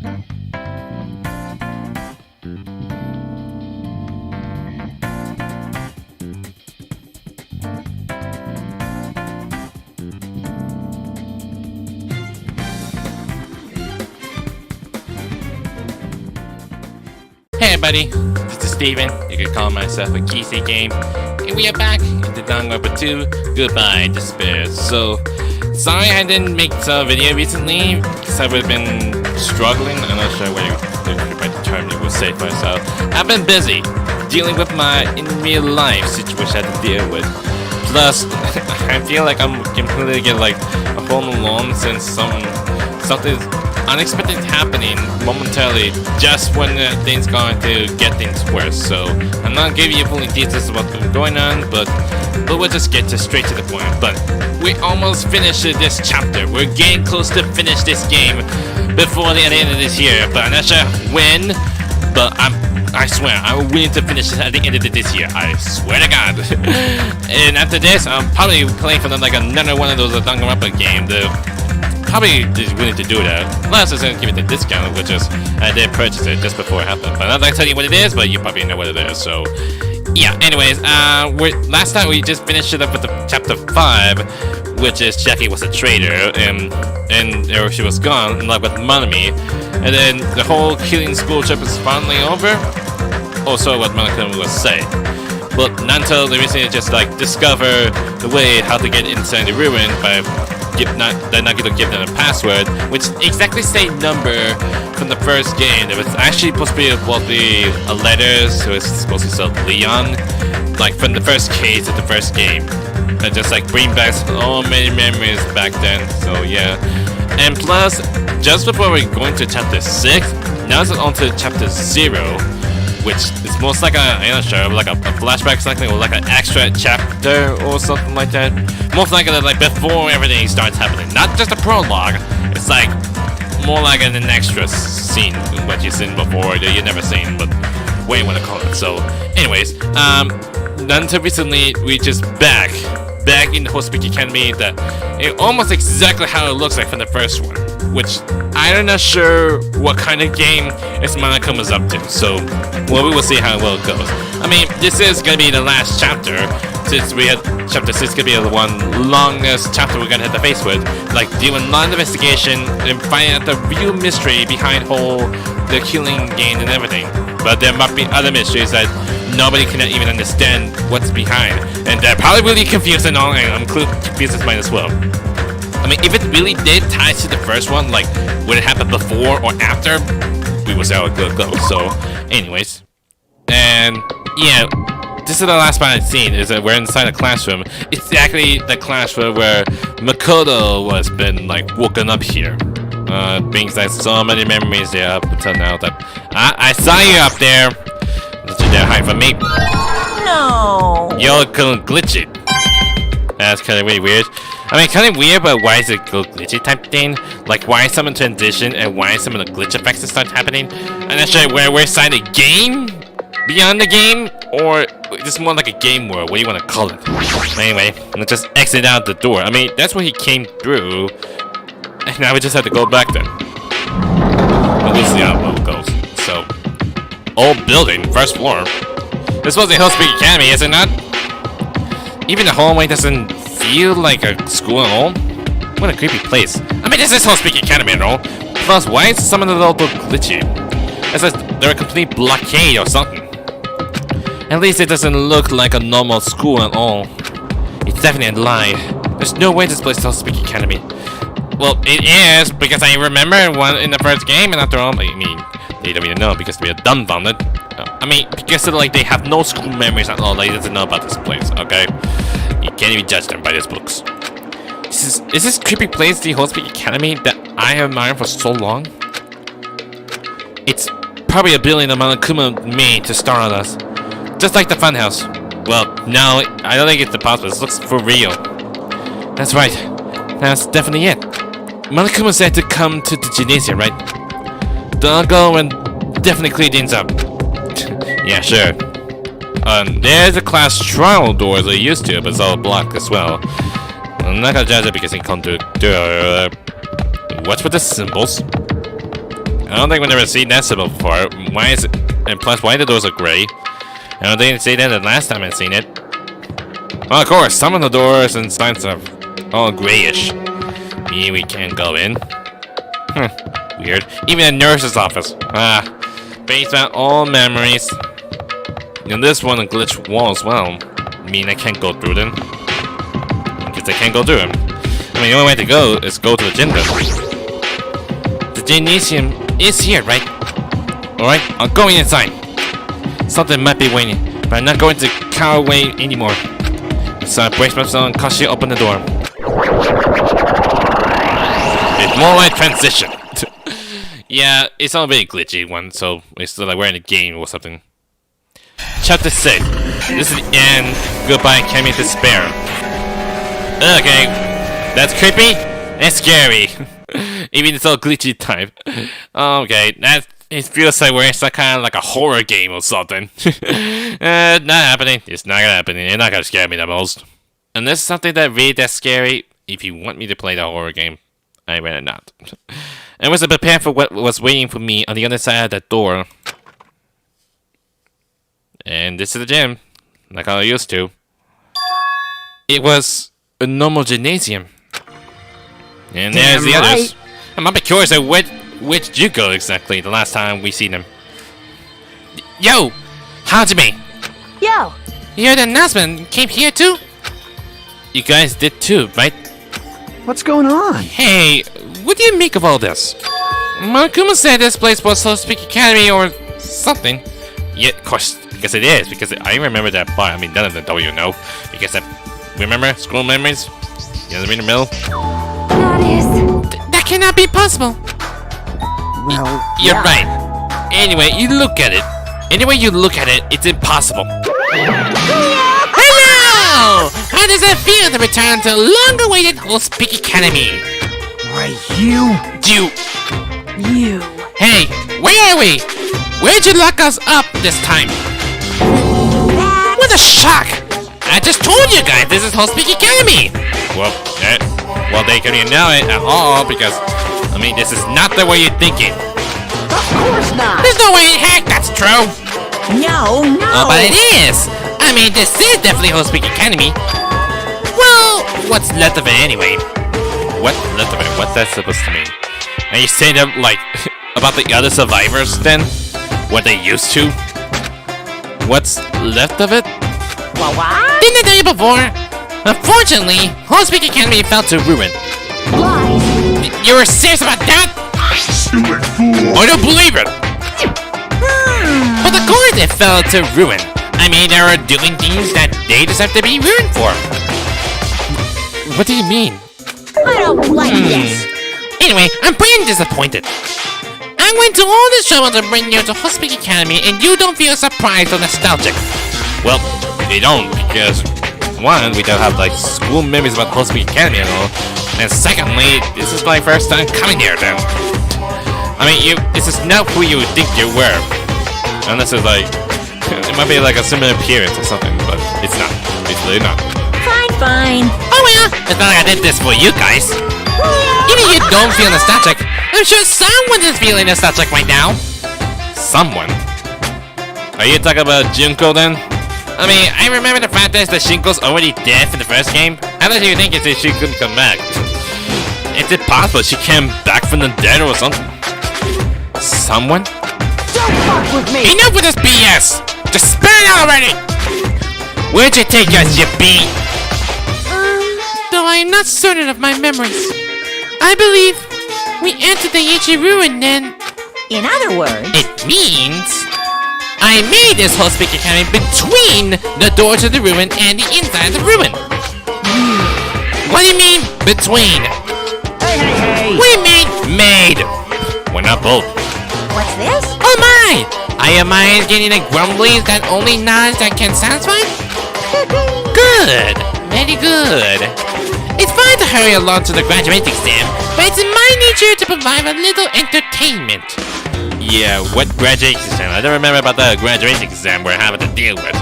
Hey everybody, this is Steven. You can call myself a geeky game. And we are back into Danganronpa 2, Goodbye Despair. So, sorry I didn't make a video recently, because I've been struggling. I'm not sure what the term you would say for myself. I've been busy dealing with my in real life situation I have to deal with. Plus, I feel like I'm completely getting like a home alone since something unexpected happening momentarily just when things going to get things worse. So I'm not giving you fully details of what's been going on, but we'll just get straight to the point. But we almost finished this chapter. We're getting close to finish this game before the end of this year, but I'm not sure when. But I swear I'm willing to finish this at the end of this year. I swear to God. And after this, I'm probably playing for them like another one of those Danganronpa games. Probably just willing to do that. Unless it's gonna give it the discount, which is I did purchase it just before it happened. But I'm not gonna tell you what it is, but you probably know what it is. So yeah. Anyways, last time we just finished it up with the chapter 5, which is Jackie was a traitor, and she was gone in love with Manami, and then the whole killing school trip is finally over. Also, what Manami was saying. But not until they recently just like discover the way how to get inside the ruin by they're not going to give them a password, which exactly same number from the first game. It was actually supposed to be a letter, so it's supposed to sell Leon, like from the first case of the first game, and just like bring back so many memories back then. So yeah, and plus, just before we're going to chapter 6, now it's on to chapter 0. Which is most like I'm not sure, like a flashback or something, or like an extra chapter or something like that. Most likely like before everything starts happening. Not just a prologue, it's like more like an extra scene, what you've seen before, that you've never seen, but what you want to call it. So anyways, until recently, we just back in the Hospice Academy, that it almost exactly how it looks like from the first one. Which I'm not sure what kind of game is Manakuma's up to, so well, we will see how well it goes. I mean, this is gonna be the last chapter, since we had chapter 6 gonna be the one longest chapter we're gonna have to face with, like doing a lot of investigation and finding out the real mystery behind the killing game and everything. But there might be other mysteries that nobody can even understand what's behind, and they're probably really confused and all, and I'm confused as mine as well. I mean, if it really did tie to the first one, like, would it happen before or after? We will see how it goes. So, anyways. And, yeah, this is the last part I've seen, is that we're inside a classroom. It's exactly the classroom where Makoto was been, like, woken up here. Brings like so many memories there up until now that... I saw you up there! Did you dare hide from me? No! You're gonna glitch it. That's kind of really weird. I mean, kind of weird, but why is it glitchy type thing? Like, why is some in transition and why is some of the glitch effects that start happening? I'm not sure where we're inside the game? Beyond the game? Or just more like a game world? What do you want to call it? Anyway, let's just exit out the door. I mean, that's where he came through. And now we just have to go back then. But we'll see how it goes. So, old building, first floor. This was the Hospice Academy, is it not? Even the hallway doesn't feel like a school at all. What a creepy place. I mean, this is Hospice Academy and all. Plus, why is some of the look glitchy? It's like they're a complete blockade or something. At least it doesn't look like a normal school at all. It's definitely a lie. There's no way this place is Hospice Academy. Well, it is, because I remember one in the first game, and after all, I mean, they don't even know because they are dumbfounded. I mean, because like they have no school memories at all. They doesn't know about this place. Okay, you can't even judge them by these books. Is this creepy place the Hospice Academy that I have admired for so long? It's probably a building that Monokuma made to star on us, just like the funhouse. Well, no, I don't think it's possible. This looks for real. That's right. That's definitely it. Monokuma said to come to the gymnasium, right? I'll go and definitely clean things up. Yeah, sure. There's a class trial door as they used to, but it's all blocked as well. I'm not gonna judge it because he come to what's with the symbols? I don't think we've never seen that symbol before. Why is it? And plus, why the doors are gray? I don't think I say that the last time I've seen it. Well, of course, some of the doors and signs are all grayish. Maybe we can't go in. Weird. Even the nurse's office. Based on all memories. And this one, a glitch wall as well. I mean, I can't go through them. Because I can't go through them. I mean, the only way to go is go to the gym then. The gymnasium is here, right? Alright, I'm going inside. Something might be waiting, but I'm not going to cower away anymore. So I brace myself and cautiously open the door. It's more like transition. Yeah, it's not a very glitchy one, so it's still like we're in a game or something. Chapter 6. This is the end. Goodbye, Academy of Despair. Okay, that's creepy and scary. Even it's all glitchy type. Okay, it feels like we're in some kind of like a horror game or something. Not happening. It's not gonna happen. It's not gonna scare me the most. And this is something that really that scary. If you want me to play the horror game, I rather not. I was prepared for what was waiting for me on the other side of that door. And this is the gym, like I used to. It was a normal gymnasium. And there's the others. I'm a bit curious at which did you go exactly the last time we seen them. Yo! Hajime! Yo! You heard the announcement came here too? You guys did too, right? What's going on? Hey, what do you make of all this? Makuma said this place was So Speak Academy or something. Yeah, of course, because it is, because I remember that part. I mean, none of them don't you know. Because remember? School memories? You know, in the middle? That cannot be possible. Well, You're right. Anyway, you look at it. Any way you look at it, it's impossible. Hello! How does it feel to return to long-awaited Whole Speak Academy? Why, you? You. Hey, where are we? Where'd you lock us up this time? What a shock! I just told you guys this is Whole Speak Academy! Well, they couldn't know it at all because, I mean, this is not the way you're thinking. Of course not. There's no way in heck that's true! No. Oh, but it is! I mean, this is definitely Whole Speak Academy. Well, what's left of it anyway? What left of it? What's that supposed to mean? Are you saying that, like, about the other survivors then? What they used to? What's left of it? What? Didn't I tell you before? Unfortunately, Whole Speak Academy fell to ruin. Lies. You were serious about that? Stupid fool! I don't believe it! But of course it fell to ruin. I mean, they were doing things that they deserve to be ruined for. What do you mean? I don't like this. Anyway, I'm pretty disappointed. I went to all this trouble to bring you to Hospice Academy and you don't feel surprised or nostalgic. Well, they don't because, one, we don't have, like, school memories about Hospice Academy and all. And secondly, this is my first time coming here then. I mean, this is not who you think you were. Unless it's like, it might be like a similar appearance or something, but it's not. It's really not. Fine. Oh well, it's not like I did this for you guys. Even if you don't feel nostalgic, I'm sure someone is feeling nostalgic right now. Someone? Are you talking about Junko then? I mean, I remember the fact that Shinko's already dead for the first game. How did you think she couldn't come back? Is it possible she came back from the dead or something? Someone? Don't fuck with me. Enough with this BS! Just spit it out already! Where'd you take us, you bee? Though I am not certain of my memories, I believe we entered the ancient ruin then. In other words, It means I made this whole Speak Academy between the door to the ruin and the inside of the ruin. What do you mean, between? hey. What do you mean, made? Why not both? What's this? Oh my! Are your minds getting the grumblies that only nods that can satisfy? Good! Very good. It's fine to hurry along to the graduation exam, but it's in my nature to provide a little entertainment. Yeah, what graduation exam? I don't remember about the graduation exam we're having to deal with.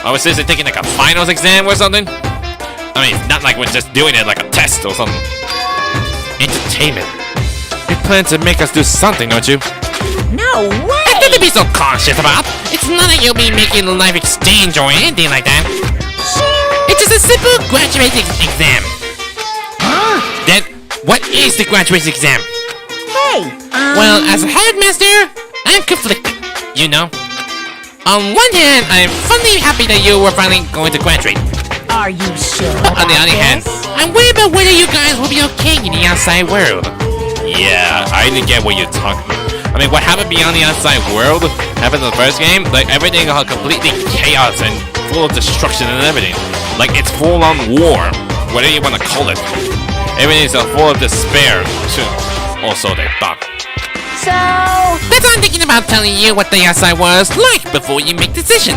I was seriously taking like a finals exam or something? I mean, it's not like we're just doing it like a test or something. Entertainment. You plan to make us do something, don't you? No Nothing to way! be so cautious about. It's not that you'll be making a life exchange or anything like that. It's just a simple graduating exam. Huh? Then, what is the graduation exam? Hey, Well, as a headmaster, I'm conflicted. You know? On one hand, I'm finally happy that you were finally going to graduate. are you sure But on the about other hand, this? I'm worried about whether you guys will be okay in the outside world. Yeah, I didn't get what you're talking about. I mean, what happened beyond the outside world happened in the first game? Like, everything got completely chaos and full of destruction and everything. Like, it's full-on war, whatever you want to call it. Everything's full of despair, too. Also, they thought. So, That's why I'm thinking about telling you what the outside was like before you make the decision.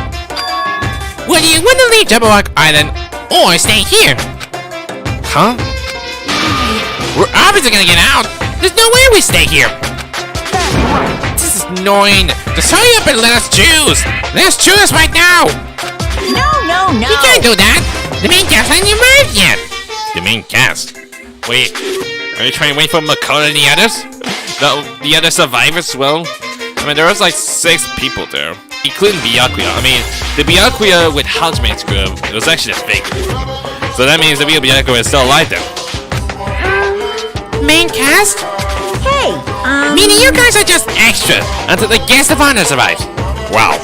Whether you want to leave Jabberwock Island or stay here. Huh? We're obviously gonna get out. There's no way we stay here. This is annoying. Just hurry up and let us choose. Let us choose right now. no. You can't do that. The main cast hasn't arrived yet. The main cast? Wait, are you trying to wait for Makoto and the others? The other survivors? Well, I mean, there was like 6 people there, including Byakuya. I mean, the Byakuya with Hajime's group, it was actually a fake. So that means the real Byakuya is still alive then. Main cast? Hey, Meaning you guys are just extra until the guest of honor arrives. Wow,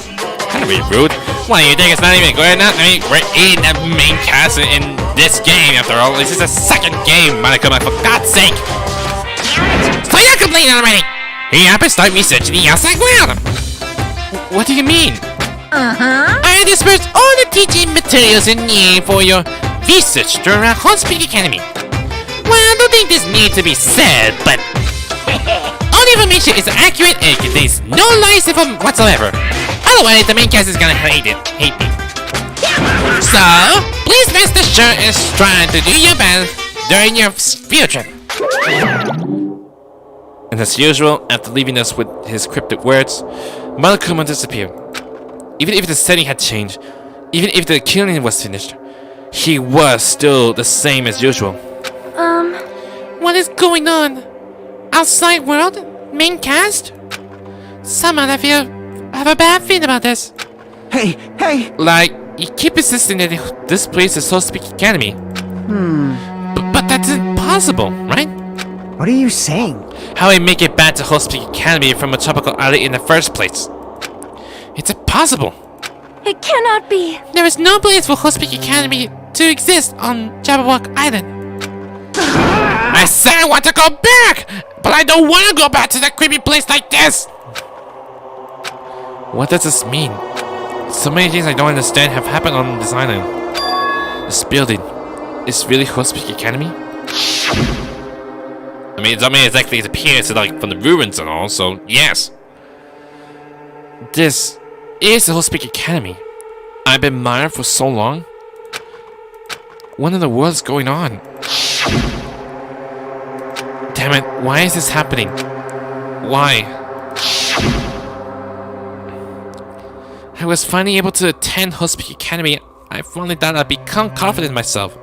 kind of rude. Why, you think it's not even good enough? I mean, we're in the main cast in this game after all. This is the second game, Monokuma, for God's sake. So you're complaining already. Hurry up and start researching the outside world. What do you mean? I dispersed all the teaching materials in need for your research during our Hospice Academy. Well, I don't think this needs to be said, but all the information is accurate and it contains no lies whatsoever. Otherwise, the main cast is gonna hate me. So, please rest assured and strive to do your best during your field trip. And as usual, after leaving us with his cryptic words, Monokuma disappeared. Even if the setting had changed, even if the killing was finished, he was still the same as usual. What is going on? Outside world? Main cast? Somehow I have a bad feeling about this. Hey! Like, you keep insisting that this place is Hospice Academy. But that's impossible, right? What are you saying? How I make it back to Hospice Academy from a tropical island in the first place? It's impossible. It cannot be. There is no place for Hospice Academy to exist on Jabberwock Island. I said I want to go back, but I don't want to go back to that creepy place like this. What does this mean? So many things I don't understand have happened on this island. This building is really Hospice Academy? I mean, exactly it appears like from the ruins and all, so yes. This is the Hospice Academy. I've been admired for so long. What in the world is going on? Damn it, why is this happening? Why? I was finally able to attend Hospice Academy. I finally thought I'd become confident in myself.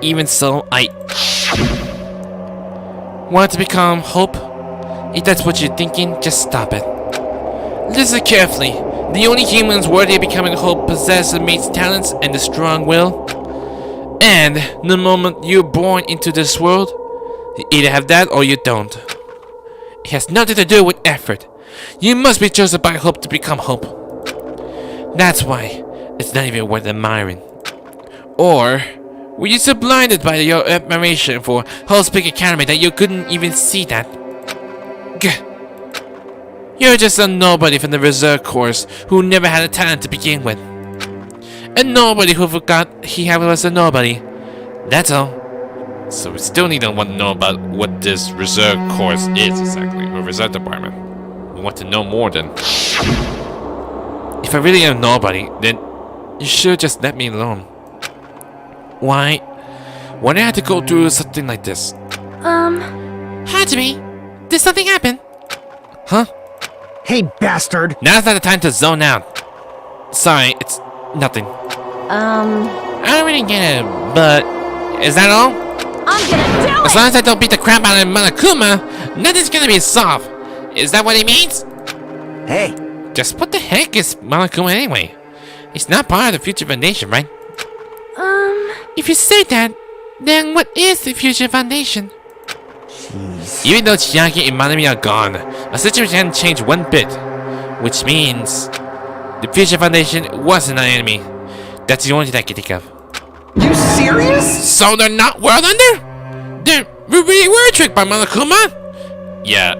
Even so, I wanted to become Hope. If that's what you're thinking, just stop it. Listen carefully. The only humans worthy of becoming Hope possess amazing talents and a strong will. And the moment you're born into this world, you either have that or you don't. It has nothing to do with effort. You must be chosen by Hope to become Hope. That's why it's not even worth admiring. Or were you so blinded by your admiration for Hospice Academy that you couldn't even see that? Gah. You're just a nobody from the reserve course who never had a talent to begin with. A nobody who forgot he was a nobody. That's all. So we still need to want to know about what this reserve course is exactly, or reserve department. We want to know more then. If I really am nobody, then you should just let me alone. Why do I have to go through something like this? Hajime, did something happen? Huh? Hey, bastard! Now's not the time to zone out. Sorry, it's nothing. I don't really get it, but is that all? I'm gonna do As long as I don't beat the crap out of Monokuma, nothing's gonna be solved. Is that what he means? Hey, Just what the heck is Monokuma anyway? He's not part of the Future Foundation, right? If you say that, then what is the Future Foundation? jeez. Even though Chiaki and Manami are gone, our situation hasn't changed one bit. Which means the Future Foundation wasn't an enemy. That's the only thing I can think of. You serious? So they're not World Ender? We really were tricked by Monokuma? Yeah.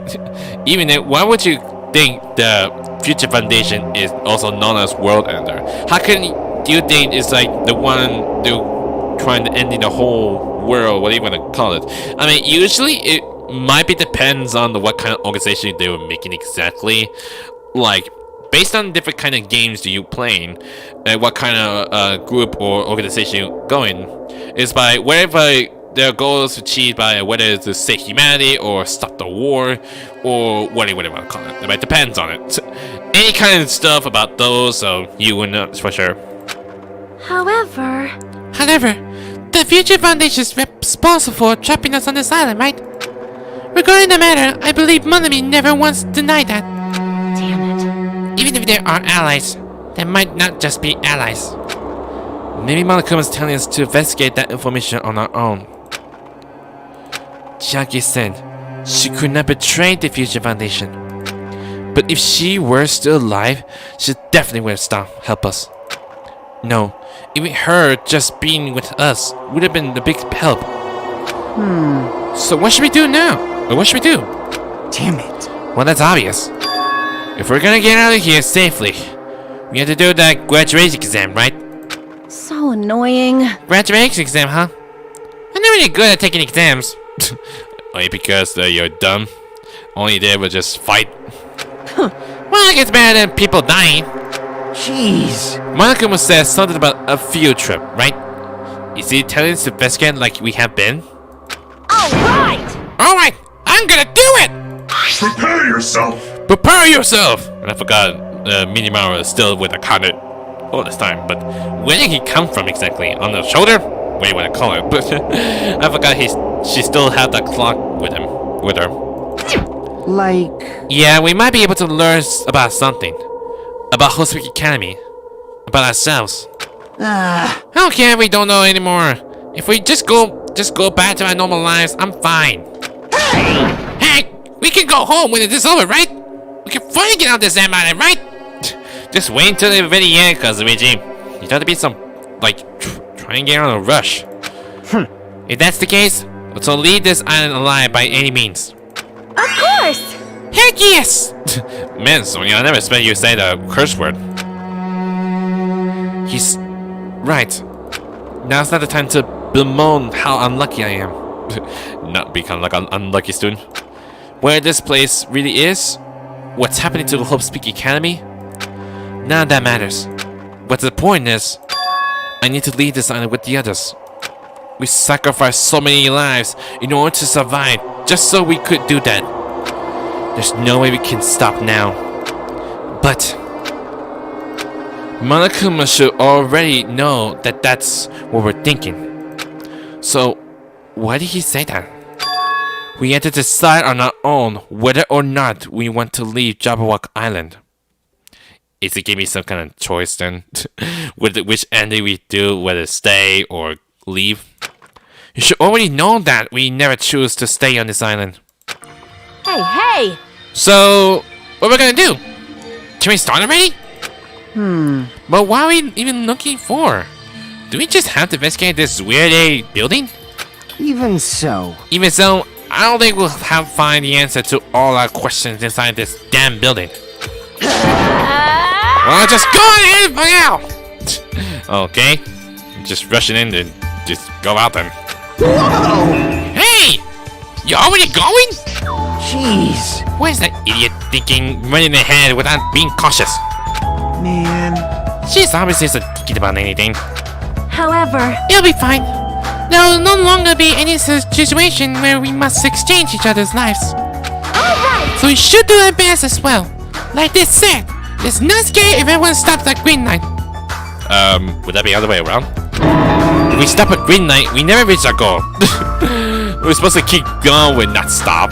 Even then, why would you think the Future Foundation is also known as World Ender? How can you think it's like the one trying to end the whole world? What do you want to call it? I mean, usually it might be depends on what kind of organization they were making exactly. Like, based on different kind of games that you playing, and what kind of group or organization you going, is by wherever their goal is achieved by whether it's to save humanity or stop the war or whatever you want to call it. It depends on it. Any kind of stuff about those, so you would know for sure. However, The Future Foundation is responsible for trapping us on this island, right? Regarding the matter, I believe Monami never once denied that. damn it. Even if there are allies, they might not just be allies. Maybe Monokuma is telling us to investigate that information on our own. Chiaki said she could not betray the Future Foundation. But if she were still alive, she definitely would have help us. No, even her just being with us would have been a big help. So what should we do now? Or what should we do? Damn it. Well, that's obvious. If we're gonna get out of here safely, we have to do that graduation exam, right? So annoying. Graduation exam, huh? I'm not really good at taking exams. Only because you're dumb. Only they will just fight. Well, I guess better than people dying. Jeez. Monokuma says something about a field trip, right? Is he telling us to investigate like we have been? Alright! Alright, I'm gonna do it! Prepare yourself! Prepare yourself! And I forgot Minimaru is still with the counter all this time, but where did he come from exactly? On the shoulder? What do you want to call it? But I forgot she still had that clock with her. Like, Yeah, we might be able to learn about something. About Hospice Academy. About ourselves. I don't care if we don't know anymore. If we just go back to our normal lives, I'm fine. Hey! We can go home when it is over, right? We can finally get out of this damn island, right? Just wait until the very end, cause Luigi. You have to be some, like, try and get on a rush. If that's the case, let's leave this island alive by any means. Of course! Heck yes! Man, Sonia, I never expect you to say the curse word. He's right. Now's not the time to bemoan how unlucky I am. Not become like an unlucky student. Where this place really is, what's happening to the Hope Speak Academy, none of that matters. But the point is, I need to leave this island with the others. We sacrificed so many lives in order to survive, just so we could do that. There's no way we can stop now. But Monokuma should already know that that's what we're thinking. So, why did he say that? We had to decide on our own whether or not we want to leave Jabberwock Island. Is it giving me some kind of choice then? Which ending we do, whether stay or leave? You should already know that we never choose to stay on this island. Hey! So, what are we gonna do? Can we start already? But what are we even looking for? Do we just have to investigate this weird building? even so. Even so, I don't think we'll find the answer to all our questions inside this damn building. Well, just go ahead for now! Okay, just rushing in to just go out then. Whoa! Hey! You already going? Jeez. Where's that idiot thinking running ahead without being cautious? Man. She's obviously isn't thinking about anything. However, It'll be fine. There will no longer be any situation where we must exchange each other's lives. alright! So we should do our best as well. Like they said, it's not scary if everyone stops at green light. Would that be the other way around? If we stop at green light, we never reach our goal. We're supposed to keep going and not stop.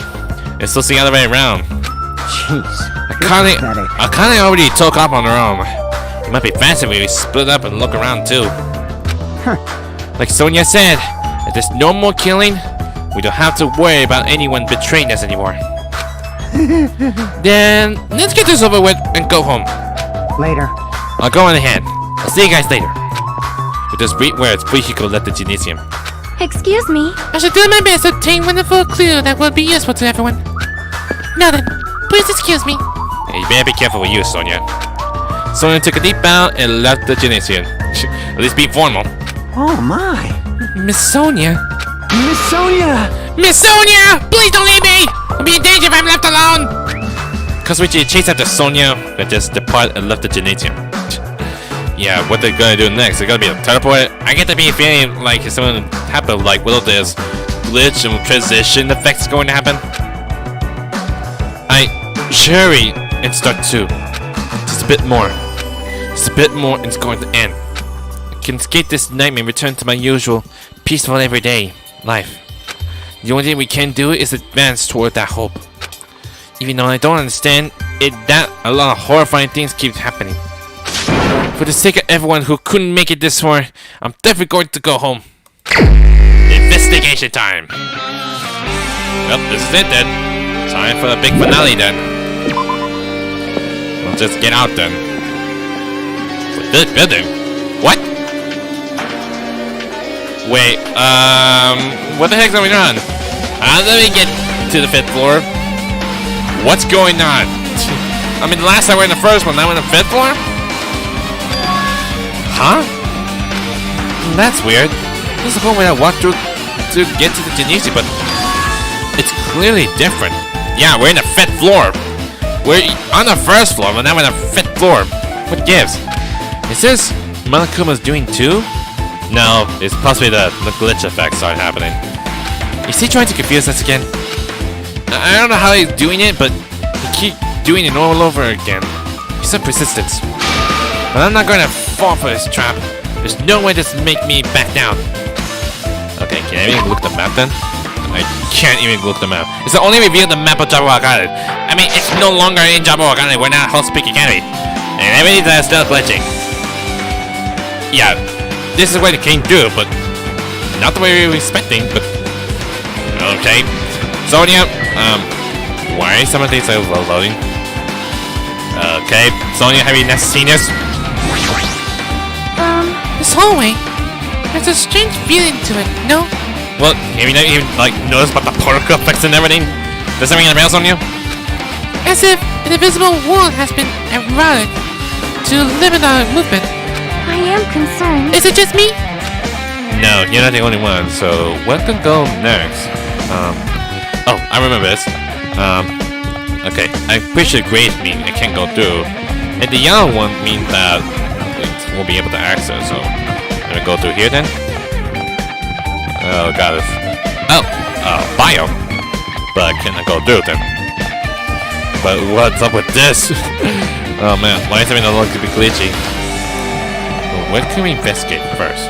It's supposed to be the other way around. Jeez. Akane Pathetic. already took up on her own. It might be faster if we split up and look around too. Like Sonia said, if there's no more killing, we don't have to worry about anyone betraying us anymore. Then let's get this over with and go home. Later. I'll go on ahead. I'll see you guys later. With those brief words, Fujiko left the gymnasium. Excuse me. I shall do my best to obtain wonderful clue that will be useful to everyone. Now then, please excuse me. Hey, you better be careful with you, Sonia. Sonia took a deep bow and left the gymnasium. At least be formal. Oh my. Miss Sonia. Miss Sonia! Miss Sonia! Please don't leave me! I'll be in danger if I'm left alone! Kosuichi chased after Sonia and just departed and left the gymnasium. Yeah, what they're gonna do next? They're gonna be teleported? I get to be feeling like it's something happen, like will this glitch and transition effects going to happen? Hurry and start 2. Just a bit more. Just a bit more and it's going to end. I can escape this nightmare and return to my usual peaceful everyday life. The only thing we can do is advance toward that hope. Even though I don't understand it, that a lot of horrifying things keep happening. For the sake of everyone who couldn't make it this far, I'm definitely going to go home. Investigation time. Well, this is it then. Time for the big finale then. We'll just get out then. With this building? What? Wait, what the heck's going on? How did we get to the 5th floor? What's going on? I mean, last time we were in the first one, now we're in the 5th floor? Huh? That's weird. This is the point where I walked through to get to the gymnasium, but it's clearly different. Yeah, we're in the 5th floor. We're on the 1st floor, but now we're on the 5th floor. What gives? Is this Monokuma's doing too? No, it's possibly the glitch effects start happening. Is he trying to confuse us again? I don't know how he's doing it, but he keeps doing it all over again. He's so persistent. But I'm not going to fall for his trap. There's no way this will make me back down. Okay, can I even look at the map then? I can't even look at the map. It's the only reveal the map of Jabba Akane. I mean, it's no longer in Jabba Akane. We're not Hospice Academy. And everything that's still glitching. Yeah, this is where it came through, but not the way we were expecting, but okay. Sonia, why some of these are loading? Okay, Sonia, have you not seen this? This hallway. There's a strange feeling to it, no? Well, have you not even like noticed about the particle effects and everything? Does that ring any bells on you? As if an invisible wall has been eroded to limit our movement. I am concerned. Is it just me? No, you're not the only one, so what can go next? Oh, I remember this. Okay, I'm pretty sure grades mean it can't go through. And the yellow one means that it won't be able to access, so I'm gonna go through here then. Oh, got it. Oh, bio. But can I go through then? But what's up with this? Oh man, why is everything look to be glitchy? Well, what can we investigate first?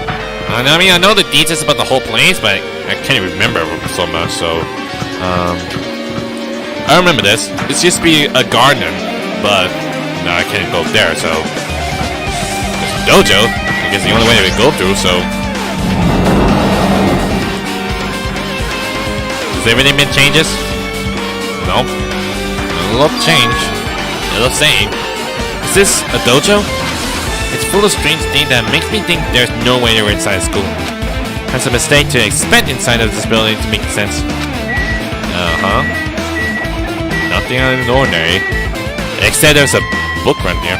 I mean, I know the details about the whole place, but I can't remember so much, so... I remember this. It's just be a garden, but no, I can't go there, so... There's a dojo. I guess the only way that we go through, so... Has everything been changes? Nope. A little change. A little same. Is this a dojo? It's full of strange things that makes me think there's no way they were inside school. It's a mistake to expect inside of this building to make sense. Uh-huh. Nothing out of the ordinary. Except there's a book right here.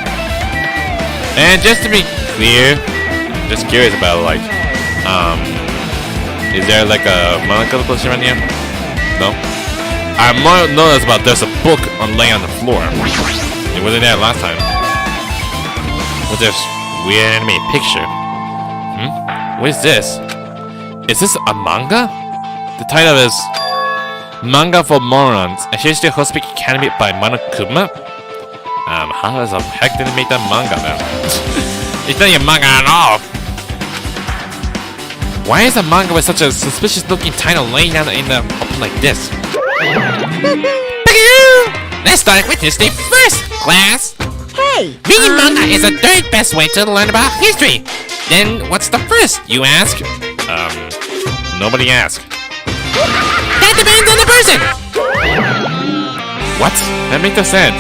And just to be clear, I'm just curious about like, is there like a Monocle position right here? No? I might notice about there's a book on laying on the floor. It wasn't there last time. With this weird anime picture. What is this? Is this a manga? The title is Manga for Morons, a history of Hospice Academy by Monokuma. How the heck did they make that manga then? It's not a manga at all. Why is a manga with such a suspicious looking title laying down in the open like this? Let's start with history first, class. Hey! Reading manga is the third best way to learn about history. Then what's the first, you ask? Nobody asked. That depends on the person. What? That makes no sense.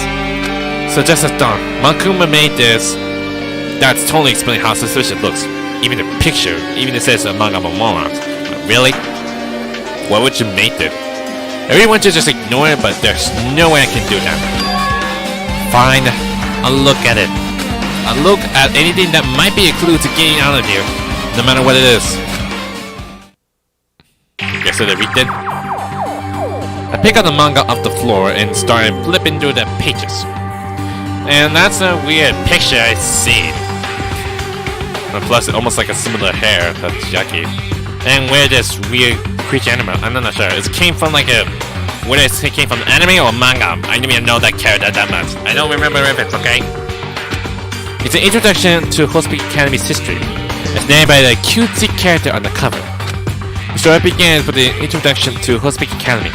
So just as Don, Makuma made this. That's totally explaining how suspicious looks. Even the picture, even it says among other morons. Really? Why would you make it? Everyone should just ignore it, but there's no way I can do that. Fine, I'll look at it. I'll look at anything that might be a clue to getting out of here, no matter what it is. Guess what I read it? I pick up the manga off the floor and started flipping through the pages. And that's a weird picture I see. And plus, it's almost like a similar hair. That's yucky. And where this weird creature animal, I'm not sure. It came from like a... Whether it came from anime or manga. I don't even know that character that much. I don't remember if it's okay. It's an introduction to Hospice Academy's history. It's named by the cutesy character on the cover. The story begins with the introduction to Hospice Academy.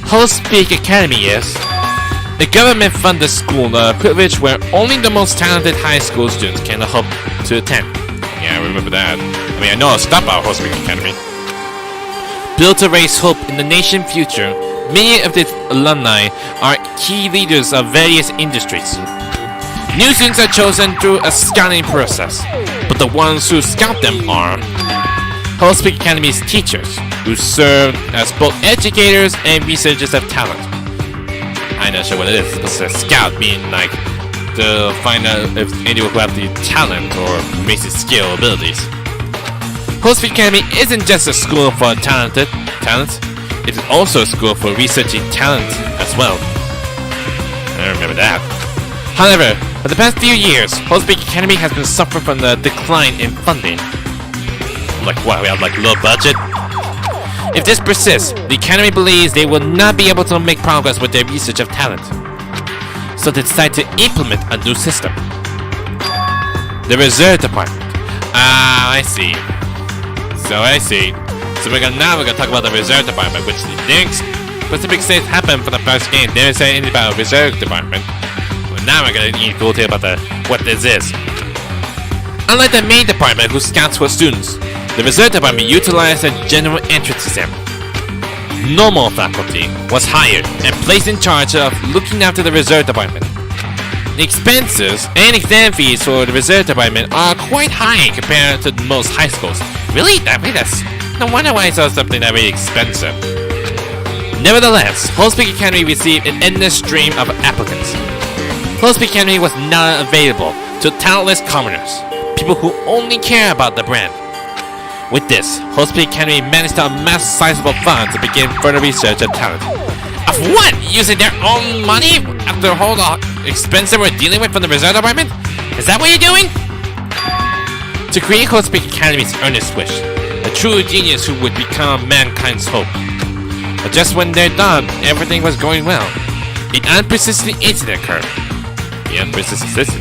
Hospice Academy is a government-funded school, a privilege where only the most talented high school students can hope to attend. Yeah, I remember that. I mean, I know stuff about Hospice Academy. Built to raise hope in the nation's future, many of its alumni are key leaders of various industries. New students are chosen through a scouting process, but the ones who scout them are Hospice Academy's teachers, who serve as both educators and researchers of talent. I'm not sure what it is. It's a scout, meaning like to find out if anyone who have the talent or basic skill abilities. Hospice Academy isn't just a school for talents. It is also a school for researching talent as well. I remember that. However, for the past few years, Hospice Academy has been suffering from the decline in funding. Like what? We have like low budget? If this persists, the Academy believes they will not be able to make progress with their research of talent. So they decide to implement a new system. The Reserve Department. I see. So we're gonna talk about the Reserve Department, which didn't specific things happened for the first game. They didn't say anything about Reserve Department. But now we're gonna need to go tell about what this is. Unlike the main department who scouts for students, the Reserve Department utilized a general entrance exam. Normal faculty was hired and placed in charge of looking after the Reserve Department. The expenses and exam fees for the Reserve Department are quite high compared to most high schools. Really? That's no wonder why it's something that very expensive. Nevertheless, Hospice Academy received an endless stream of applicants. Hospice Academy was not available to talentless commoners, people who only care about the brand. With this, Hospice Academy managed to amass sizable funds to begin further research of talent. Of what? Using their own money after all the expense that we're dealing with from the Reserve Department? Is that what you're doing? To create Hospice Academy's earnest wish, a true genius who would become mankind's hope. But just when they're done, everything was going well. An unprecedented incident occurred. The unprecedented?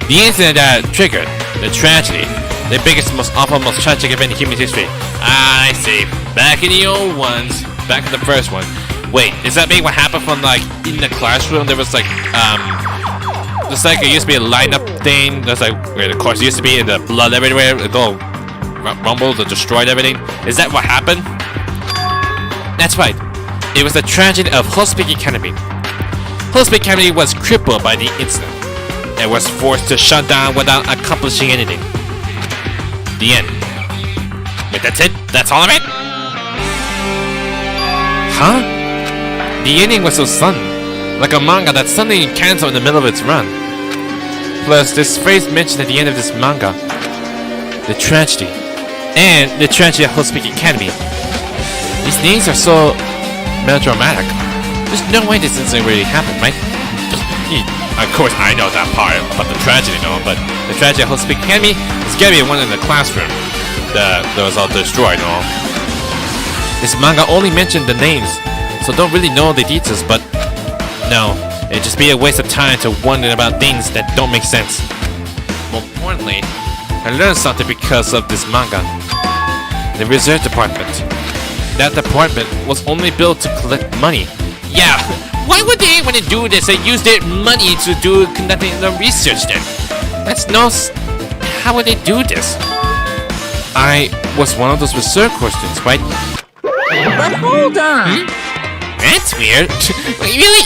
The incident that triggered the tragedy. The biggest, most awful, most tragic event in human history. I see. Back in the old ones. Back in the first one. Wait, is that maybe what happened from like in the classroom? There was like just like it used to be a lineup thing. There's like where the course used to be, and the blood everywhere. It all rumbled and destroyed everything. Is that what happened? That's right. It was the tragedy of Hospice Academy. Hospice Academy was crippled by the incident and was forced to shut down without accomplishing anything. The end. Wait, that's it? That's all of it? Huh? The ending was so sudden, like a manga that suddenly canceled in the middle of its run. Plus, this phrase mentioned at the end of this manga, the tragedy, and the tragedy of Hospice Academy. These names are so melodramatic. There's no way this incident really happened, right? Of course, I know that part about the tragedy, but the tragedy of Hospice Academy is gotta be one in the classroom that was all destroyed and all. This manga only mentioned the names, so don't really know the details, but no, it'd just be a waste of time to wonder about things that don't make sense. More importantly, I learned something because of this manga. The Reserve Department. That department was only built to collect money, Yeah, why would they want to do this and use their money to do conducting the research then? That's how would they do this? I was one of those research questions, right? But hold on. That's weird. Really?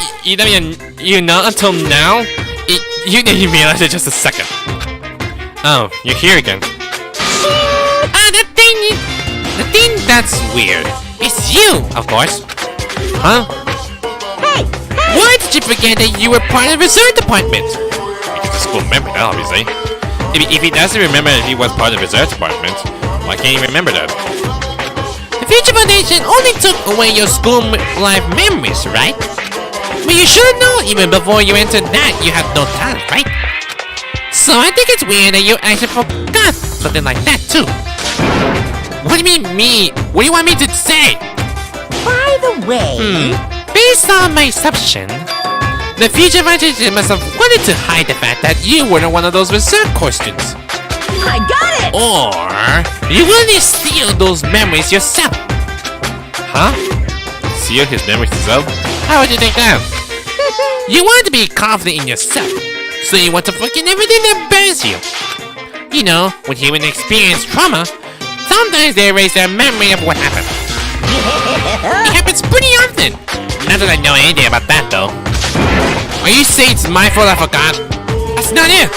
You know until now? You didn't realize it just a second. Oh, you're here again. The thing that's weird. It's you, of course. Huh? Hey! Why did you forget that you were part of the research department? Because the school remembered that, obviously. If he doesn't remember that he was part of the research department, why can't he remember that? The Future Foundation only took away your school life memories, right? But you should know even before you entered that you had no talent, right? So I think it's weird that you actually forgot something like that too. What do you mean me? What do you want me to say? By the way, Based on my assumption, the Future Foundation must have wanted to hide the fact that you weren't one of those research questions. I got it! Or you really steal those memories yourself. Huh? Seal his memories himself? How would you think that? You want to be confident in yourself, so you want to forget everything that burns you. You know, when humans experience trauma, sometimes they erase their memory of what happened. It happens pretty often. Not that I know anything about that though. Are you saying it's my fault I forgot? That's not it.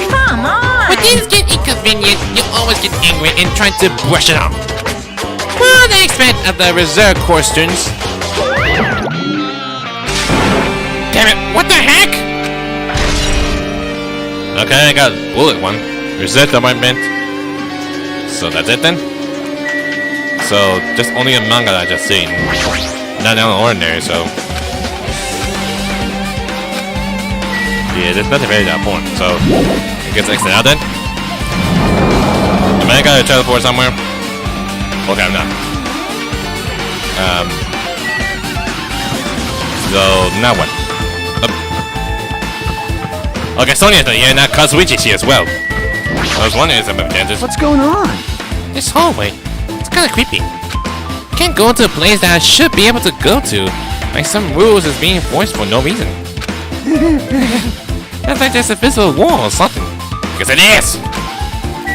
Come on! When things get inconvenient, you always get angry and try to brush it off. Well, the expense of the reserve course students. Damn it, what the heck? Okay, I got bullet one. Reset department. So that's it then? So, just only a manga that I just seen. Not an ordinary, so... Yeah, there's nothing very that important, so... I guess exit out then? Am I gotta teleport somewhere? Okay, I'm not. So, now what? Okay, Sonia's not here, now Kazuichi's here as well. I was wondering if some chances. What's going on? This hallway, it's kind of creepy. Can't go into a place that I should be able to go to. Like some rules is being enforced for no reason. That's like there's a physical wall or something. Because it is!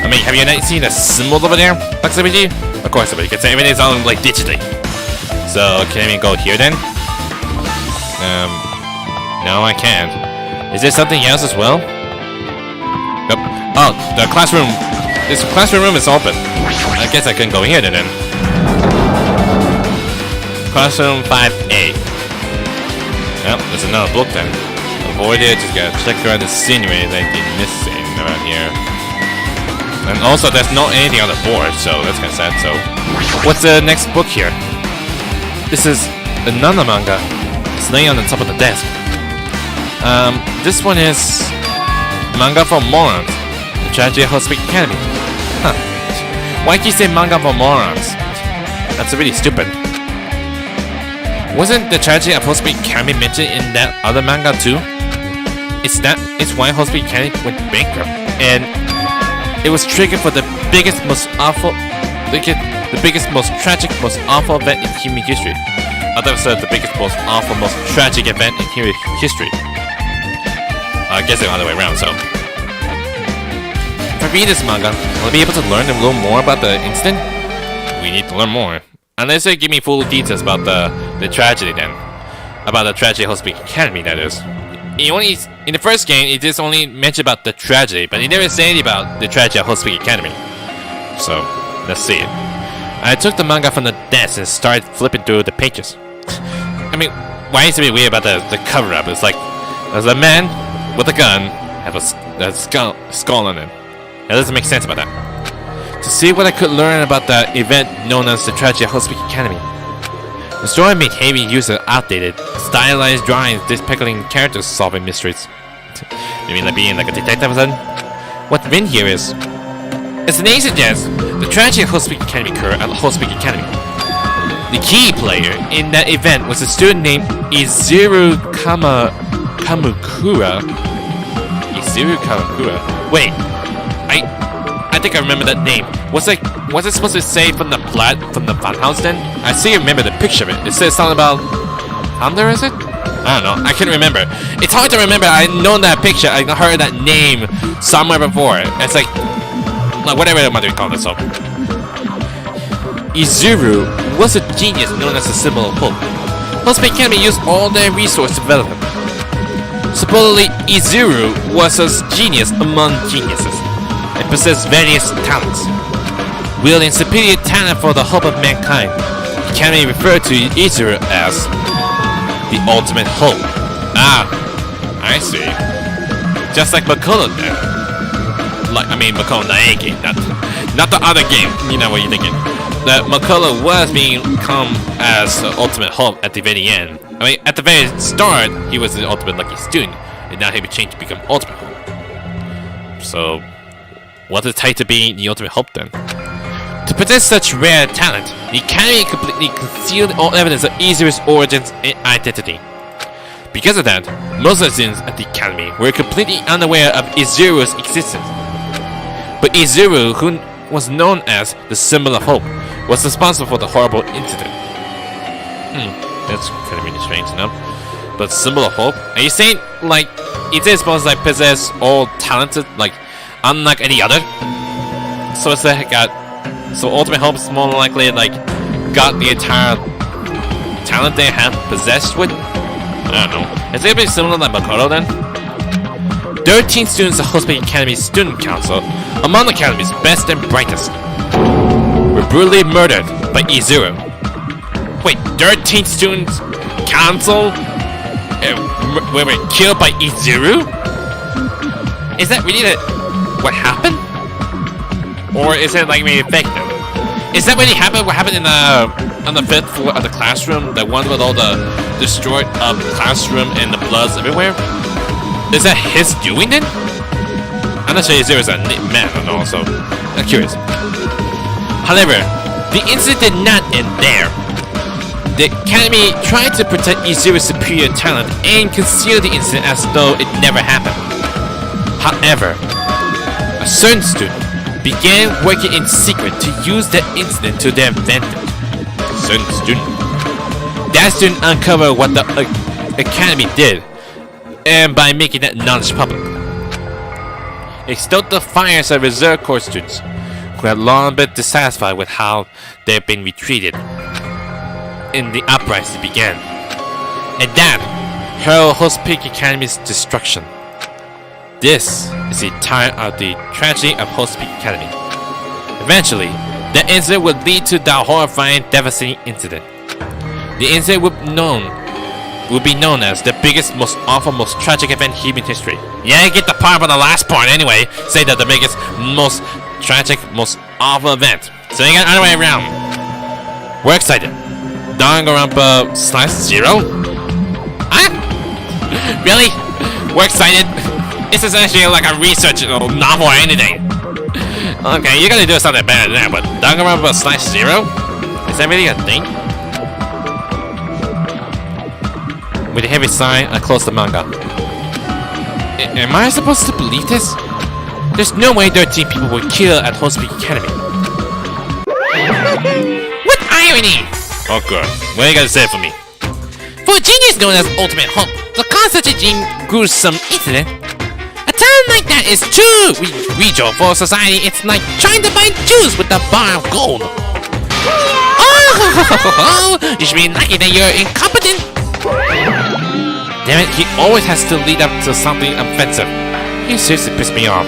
I mean, have you not seen the symbol over there, Kazuichi? Of course, but you can say everything's on like digitally. So, can we go here then? No, I can't. Is there something else as well? Nope. Oh, the classroom. This classroom room is open. I guess I can go here then. Classroom 5A. Well, there's another book then. Avoid it, just gotta check around the scenery that I did missing around here. And also, there's not anything on the board, so that's kinda sad, so... What's the next book here? This is another manga. It's laying on the top of the desk. This one is... Manga for Morons. The Tragedy of Hospice Academy. Huh. Why do you say manga for morons? That's really stupid. Wasn't the Tragedy of Hospice Academy mentioned in that other manga too? It's why Hospice Academy went bankrupt. And it was triggered for the biggest, most awful... The biggest, most tragic, most awful event in human history. I thought it said the biggest, most awful, most tragic event in human history. I guess the other way around, so... If I read this manga, will I be able to learn a little more about the incident? We need to learn more. Unless they give me full details about the tragedy then. About the tragedy of Hospice Academy, that is. In the first game, it just only mentioned about the tragedy, but it never said anything about the tragedy of Hospice Academy. So, let's see it. I took the manga from the desk and started flipping through the pages. I mean, why is it be weird about the cover-up? It's like, there's a man with a gun, have a skull on it. That doesn't make sense about that. To see what I could learn about the event known as the Tragedy of Hospice Academy. The story made heavy use of outdated, stylized drawings depicting characters solving mysteries. You mean like being like a detective or something? What's written here is, as the name suggests, the Tragedy of Hospice Academy occurred at Hospice Academy. The key player in that event was a student named Izuru Kamukura. Izuru Kamukura? Wait, I think I remember that name. Was it supposed to say from the flat, from the fun house then? I see I remember the picture of it. It says something about Thunder, is it? I don't know. I can't remember. It's hard to remember. I know that picture. I heard that name somewhere before. It's like whatever the mother called it. So, Izuru was a genius known as a symbol of hope. Hospice Academy used all their resources to develop him. Supposedly, Izuru was a genius among geniuses and possessed various talents. Wielding superior talent for the hope of mankind, the Academy referred to Izuru as the ultimate hope. Ah, I see. Just like Makoto then. Makoto Naegi, not the other game. You know what you're thinking. That Makoto was become as the ultimate hope at the very end. At the very start, he was the ultimate lucky student, and now he would change to become ultimate hope. So, what is tied to being the ultimate hope then? To possess such rare talent, the Academy completely concealed all evidence of Izuru's origins and identity. Because of that, most of the students at the Academy were completely unaware of Izuru's existence. But Izuru, who was known as the symbol of hope, was responsible for the horrible incident. That's kind of really strange, no? But symbol of hope? Are you saying, it is supposed to possess all talented, unlike any other? So it's so ultimate hope is more likely got the entire talent they have possessed with? I don't know. Is it gonna be similar to Makoto then? 13 students of Hospice Academy's student council, among the Academy's best and brightest, were brutally murdered by Izuru. Wait, 13 students council were killed by Izuru? Is that really what happened? Or is it maybe effective? Is that really happened? What happened on the 5th floor of the classroom? The one with all the destroyed classroom and the bloods everywhere? Is that his doing then? I'm not sure if there was a man and all, so I'm curious. However, the incident did not end there. The Academy tried to protect Izuru's superior talent and conceal the incident as though it never happened. However, a certain student began working in secret to use that incident to their advantage. A certain student. That student uncovered what the Academy did, and by making that knowledge public, it stoked the fires of reserve corps students who had long been dissatisfied with how they had been retreated in the uprising began, and that heralded Hospice Academy's destruction. This is the time of the tragedy of Hospice Academy. Eventually, the incident would lead to the horrifying, devastating incident. The incident would be known as the biggest, most awful, most tragic event in human history. Yeah, I get the part about the last part anyway. Say that the biggest, most tragic, most awful event. So you got the other way around. We're excited. Danganronpa /0? Really? We're excited? This is actually a research novel or anything. Okay, you gotta do something better than that, but Danganronpa /0? Is that really a thing? With a heavy sigh, I closed the manga. Am I supposed to believe this? There's no way 13 people were killed at Hospice Academy. What irony! Oh good. What are you gonna say for me? For a genius known as Ultimate Hope, to cause such a gruesome incident, a talent like that is too regal for society. It's like trying to buy juice with a bar of gold. Oh, you should be lucky that you're incompetent. Damn it, he always has to lead up to something offensive. He seriously pissed me off.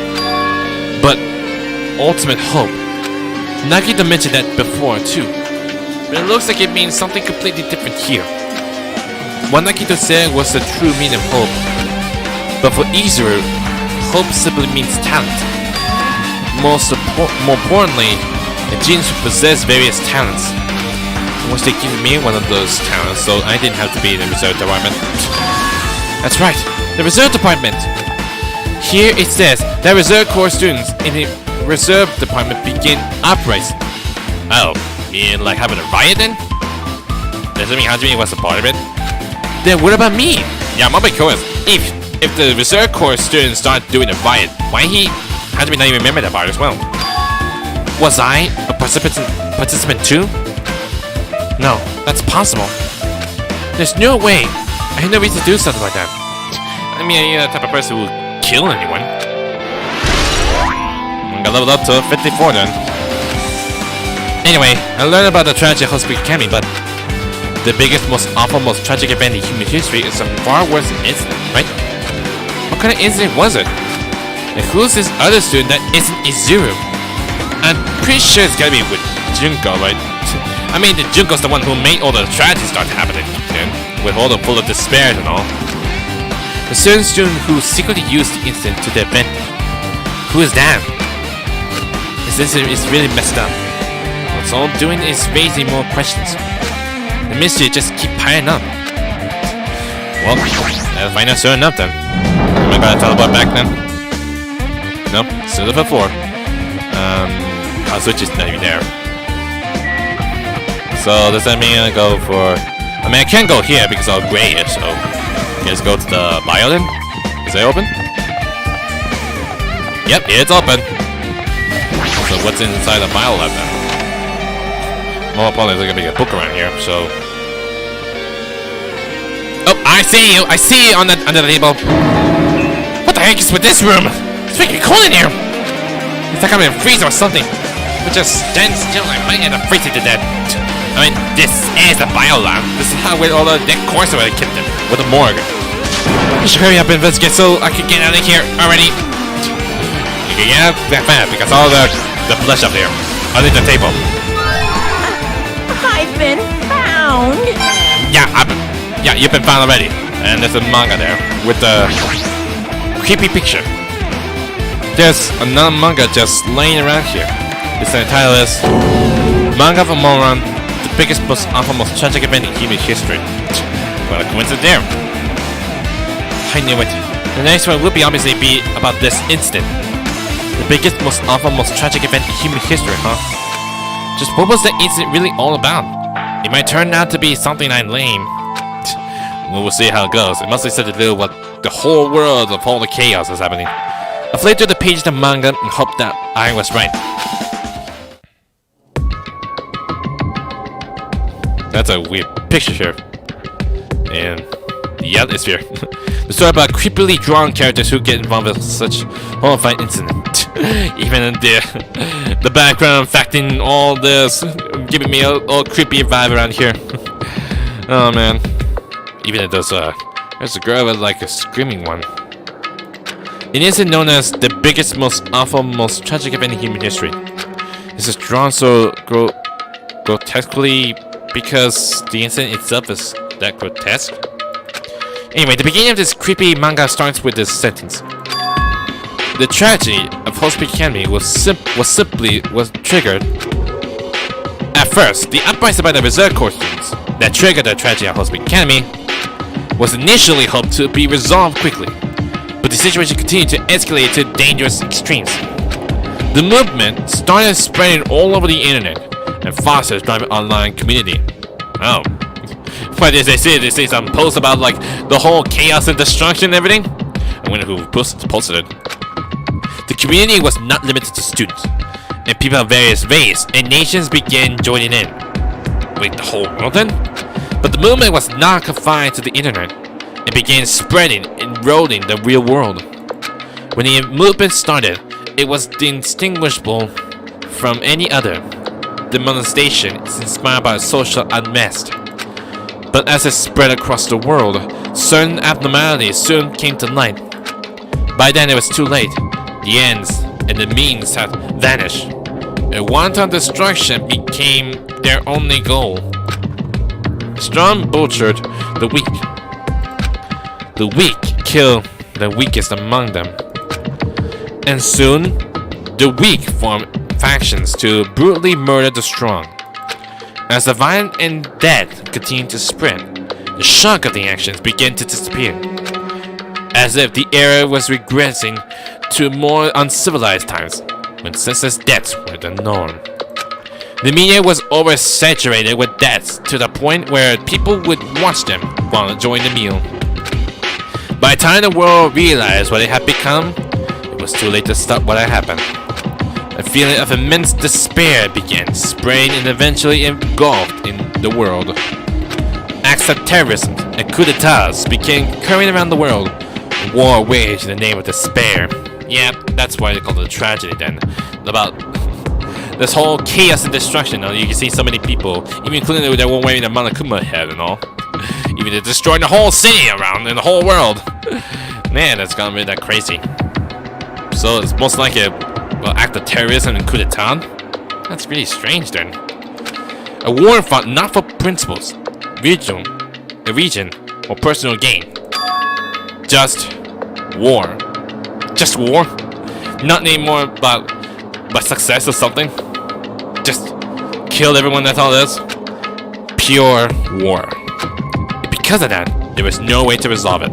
But Ultimate Hope, Nagito mentioned that before too. But it looks like it means something completely different here. What Nagito said was the true meaning of hope. But for Izuru, hope simply means talent. More importantly, a genius who possess various talents. Once they gave me one of those talents, so I didn't have to be in the reserve department. That's right, the reserve department. Here it says that reserve corps students in the reserve department begin uprising. Oh, you mean having a riot then? Does that mean Hajime was a part of it? Then what about me? Yeah, I'm a bit curious. If the reserve corps students start doing a riot, why Hajime not even remember that part as well? Was I a participant too? No, that's possible. There's no way. I had no reason to do something like that. I mean, you're the type of person who would kill anyone. I got leveled up to 54 then. Anyway, I learned about the tragedy of Hospice Academy, but the biggest, most awful, most tragic event in human history is a far worse incident, right? What kind of incident was it? And who's this other student that isn't Izuru? I'm pretty sure it's gotta be with Junko, right? I mean, Junko's the one who made all the tragedy start happening, with all the full of despair and all. The certain student who secretly used the incident to their advantage. Who is that? This incident is really messed up. What's all doing is raising more questions. The mystery just keep piling up. Well, I'll find out soon enough then. Am I gonna teleport back then? Nope, still level 4. I'll switch is not even there. So does that mean I go for... I mean, I can't go here because I'll gray here, so... Let's go to the bio then? Is it open? Yep, it's open. So what's inside the bio lab then? More probably there's gonna be a book around here, so... Oh, I see you! I see you on the under the table! What the heck is with this room? It's freaking cold in here! It's like I'm in a freezer or something. But just stand still, I might end up freezing to death. I mean, this is the bio lab. This is how where all the dead corpses were kept in, with the morgue. You should hurry up and investigate so I can get out of here already. You can get out that fast because all the flesh up there, under the table. I've been found. Yeah, you've been found already. And there's a manga there with the creepy picture. There's another manga just laying around here. It's entitled as Manga of a Moron, the biggest, most awful, most tragic event in human history. What a coincidence there. I knew it. The next one would obviously be about this incident. The biggest, most awful, most tragic event in human history, huh? Just what was the incident really all about? It might turn out to be something I'm lame. Well, we'll see how it goes. It must be something to do with the whole world of all the chaos that's happening. I flipped through the page of the manga and hoped that I was right. That's a weird picture here. And the atmosphere. The story about creepily drawn characters who get involved with such horrifying incident. Even in the background facting all this, giving me a all creepy vibe around here. Oh man. Even if there's a girl with like a screaming one. It isn't known as the biggest, most awful, most tragic event in human history. This is drawn so grotesquely because the incident itself is that grotesque. Anyway, the beginning of this creepy manga starts with this sentence. The tragedy of Hospice Academy was triggered. At first, the uprising by the reserve corps students that triggered the tragedy of Hospice Academy was initially hoped to be resolved quickly, but the situation continued to escalate to dangerous extremes. The movement started spreading all over the internet and fostered an online community. Oh. What did they say? They say some post about like the whole chaos and destruction and everything? I wonder who posted it. The community was not limited to students, and people of various races and nations began joining in. Wait, the whole world then? But the movement was not confined to the internet. It began spreading and eroding the real world. When the movement started, it was indistinguishable from any other. The molestation is inspired by social unrest. But as it spread across the world, certain abnormalities soon came to light. By then it was too late. The ends and the means had vanished. A wanton destruction became their only goal. Strong butchered the weak. The weak killed the weakest among them. And soon, the weak formed factions to brutally murder the strong. As the violence and death continued to spread, the shock of the actions began to disappear. As if the era was regressing to more uncivilized times, when senseless deaths were the norm. The media was oversaturated with deaths to the point where people would watch them while enjoying the meal. By the time the world realized what it had become, it was too late to stop what had happened. A feeling of immense despair began spreading and eventually engulfed in the world. Acts of terrorism and coup d'etats became current around the world. A war waged in the name of despair. Yeah, that's why they call it a tragedy then. About this whole chaos and destruction. You can see so many people, even including the one wearing the Monokuma head and all. Even they destroyed the whole city around in the whole world. Man, that's gonna be that crazy. So it's most like a act of terrorism and coup d'etat. That's really strange then. A war fought not for principles, region, or personal gain. Just war. Just war. Not anymore about success or something. Just killed everyone, that's all it is. Pure war. Because of that, there was no way to resolve it.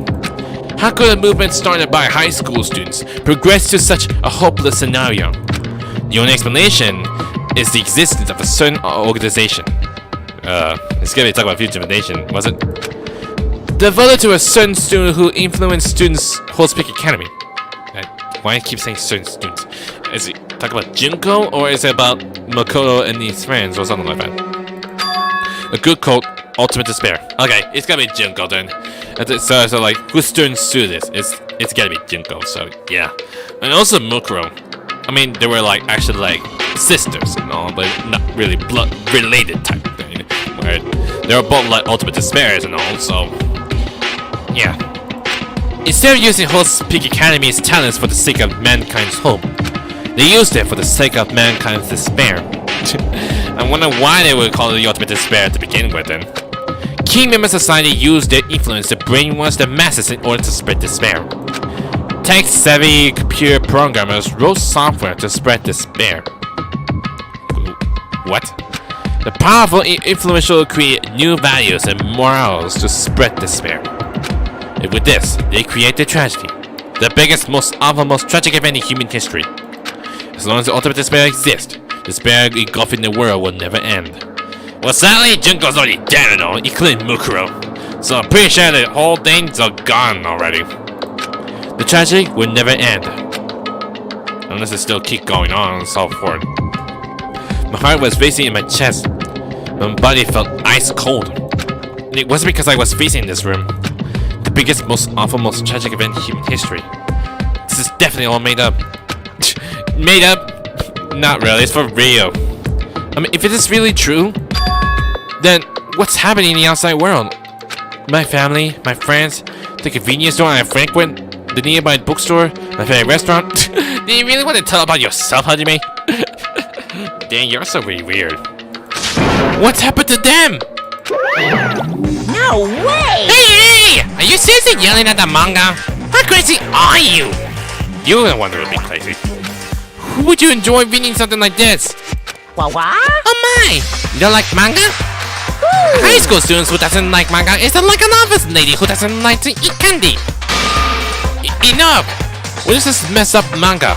How could a movement started by high school students progress to such a hopeless scenario? The only explanation is the existence of a certain organization. It's gonna be talking about future intimidation, was it? Devoted to a certain student who influenced students' Hospice Academy. Why I keep saying certain students? Is it talking about Junko, or is it about Makoto and his friends, or something like that? A good cult, ultimate despair. Okay, it's gotta be Junko then. So like, whose students do this? It's gotta be Junko. So yeah, and also Mukuro. I mean, they were like actually like sisters and all, but not really blood related type thing. Where they were both like ultimate despairs and all. So yeah. Instead of using Hospice Academy's talents for the sake of mankind's hope, they used it for the sake of mankind's despair. I wonder why they would call it the ultimate despair to begin with then. Key member society used their influence to brainwash the masses in order to spread despair. Tech-savvy computer programmers wrote software to spread despair. What? The powerful and influential create new values and morals to spread despair. And with this, they create the tragedy. The biggest, most awful, most tragic event in human history. As long as the ultimate despair exists, despair engulfing the world will never end. Well, sadly, Junko's already dead and all, including Mukuro. So I'm pretty sure the whole thing's all gone already. The tragedy will never end. Unless it still keep going on and so forth. My heart was racing in my chest. My body felt ice cold. It wasn't because I was facing this room. The biggest, most awful, most tragic event in human history. This is definitely all made up. Made up? Not really, it's for real. I mean, if it is really true, then what's happening in the outside world? My family, my friends, the convenience store I frequent, the nearby bookstore, my favorite restaurant. Do you really want to tell about yourself, Hajime? Dang, you're so really weird. What's happened to them? No way! Hey! Are you seriously yelling at the manga? How crazy are you? You're the one that would be crazy. Who would you enjoy reading something like this? What? Oh my! You don't like manga? High school students who doesn't like manga is like an office lady who doesn't like to eat candy. Enough! What is this messed up manga?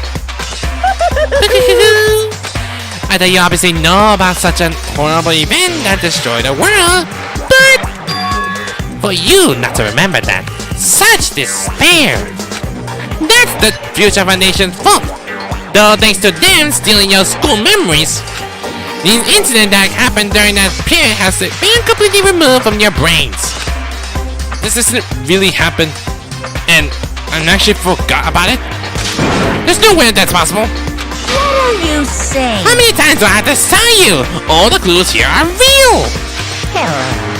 I thought you obviously know about such a horrible event that destroyed the world, but for you not to remember that, such despair. That's the future of our nation's fault. Though thanks to them stealing your school memories, the incident that happened during that period has been completely removed from your brains. This doesn't really happen, and I actually forgot about it. There's no way that's possible. What are you saying? How many times do I have to tell you? All the clues here are real.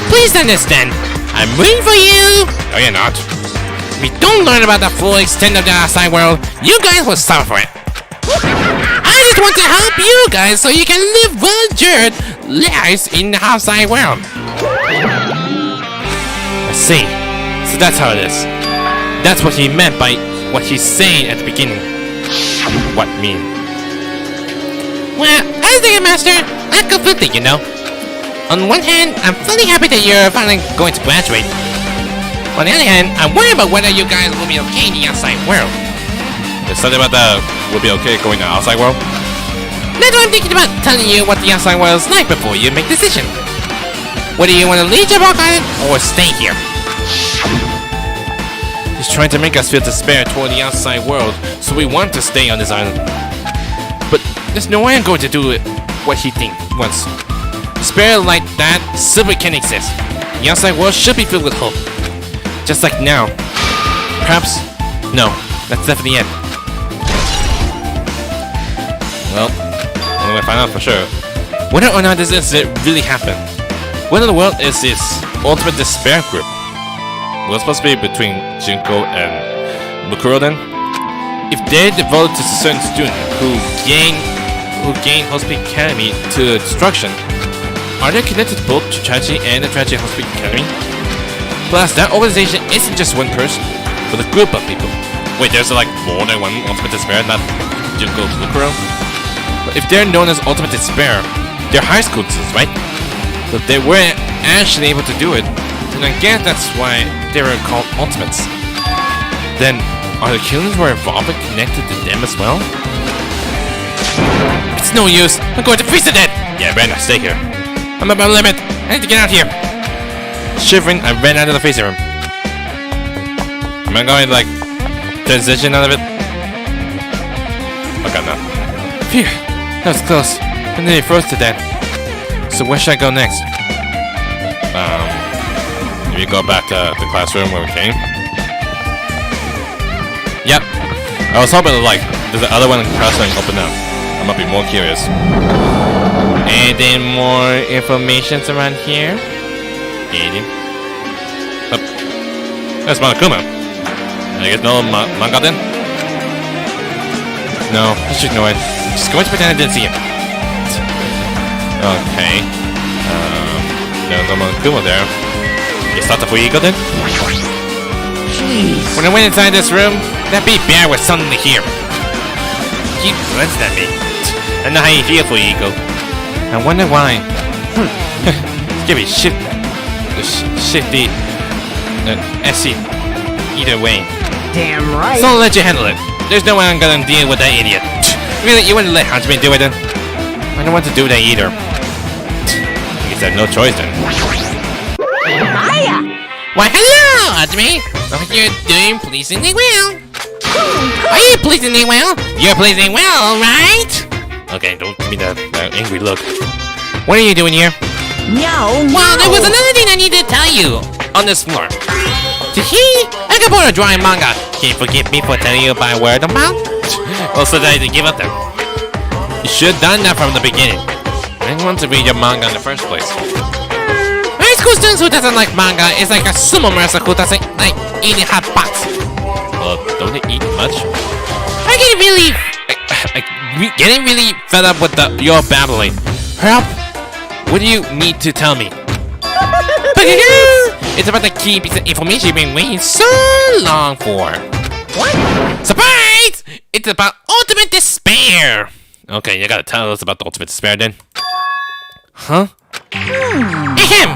Please understand, I'm rooting for you. No, you're not. If we don't learn about the full extent of the outside world, you guys will suffer for it. I just want to help you guys so you can live well-endured lives in the outside world. I see. So that's how it is. That's what he meant by what he's saying at the beginning. What mean? Well, as the master, I'm conflicted, you know. On one hand, I'm really happy that you're finally going to graduate. On the other hand, I'm worried about whether you guys will be okay in the outside world. There's something about that will be okay going to the outside world? That's why I'm thinking about telling you what the outside world is like before you make a decision. Whether you want to lead your walk on it or stay here. He's trying to make us feel despair toward the outside world, so we want to stay on this island. But there's no way I'm going to do it what he wants. Despair like that simply can't exist. The outside world should be filled with hope. Just like now. Perhaps... No, that's definitely it. Well, I'm gonna find out for sure. Whether or not this incident really happened. What in the world is this Ultimate Despair group? Well, it's supposed to be between Junko and Mukuro then? If they're devoted to a certain student who gain Hospice Academy to destruction, are they connected both to tragedy and the tragedy of Hospice Academy? Plus, that organization isn't just one person, but a group of people. Wait, there's like more than one Ultimate Despair, not Junko Mukuro? But if they're known as Ultimate Despair, they're high school students, right? But they weren't actually able to do it, and I guess that's why they were called Ultimates. Then, are the killings were involved and connected to them as well? It's no use. I'm going to freeze to death. Yeah, I better not stay here. I'm at my limit. I need to get out here. Shivering, I ran out of the freezer room. Am I going to like transition out of it? Okay, no. Phew, that was close. I nearly froze to death. So where should I go next? Maybe go back to the classroom where we came. Yep. I was hoping like there's the other one in the classroom open up. I might be more curious. Anything more information around here? Anything? Oh. That's Monokuma. I guess no manga then? No, just ignore it. Just going to pretend I didn't see him. Okay. There's no Monokuma there. You start the Fuego then? Jeez. When I went inside this room, that big bear was suddenly here. He glanced at me. I know how you feel, Fuego. I wonder why. Give me shit. Shifty. SC. Either way. Damn right. So I'll let you handle it. There's no way I'm gonna deal with that idiot. Really, you wouldn't let Hajime do it then? I don't want to do that either. I guess I have no choice then. Hiya. Why, hello, Hajime. Hope you're doing pleasingly well. Are you pleasingly well? You're pleasing well, right? Okay, don't give me that angry look. What are you doing here? No. Well, there was another thing I need to tell you. On this floor. I got bored of drawing manga. Can you forgive me for telling you by word of mouth? Also, I had to give up then. You should have done that from the beginning. I didn't want to read your manga in the first place. High school students who doesn't like manga is like a sumo wrestler who doesn't like eating hot pots. Well, don't they eat much? I get really... Getting really fed up with your babbling. Help! What do you need to tell me? It's about the key piece of information you've been waiting so long for. What? Surprise! It's about Ultimate Despair! Okay, you gotta tell us about the Ultimate Despair then. Huh? Ahem.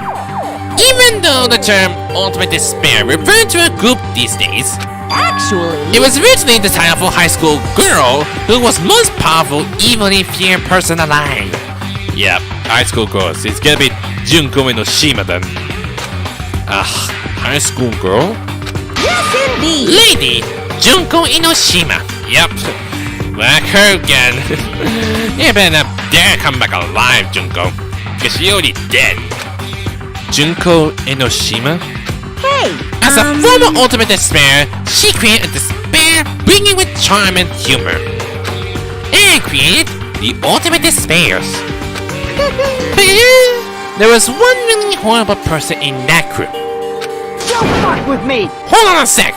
Even though the term Ultimate Despair referred to a group these days, Actually. it was originally the title for a high school girl who was most powerful, evilly feared person alive. Yep, high school girls. It's gonna be Junko Enoshima then. High school girl? Yes, indeed. Lady Junko Enoshima. Yep. Like her again. You better not dare come back alive, Junko. Cause she already dead. Junko Enoshima? Hey. As a former Ultimate Despair, she created a despair bringing with charm and humor. And created the Ultimate Despairs. There was one really horrible person in that group. Don't fuck with me. Hold on a sec.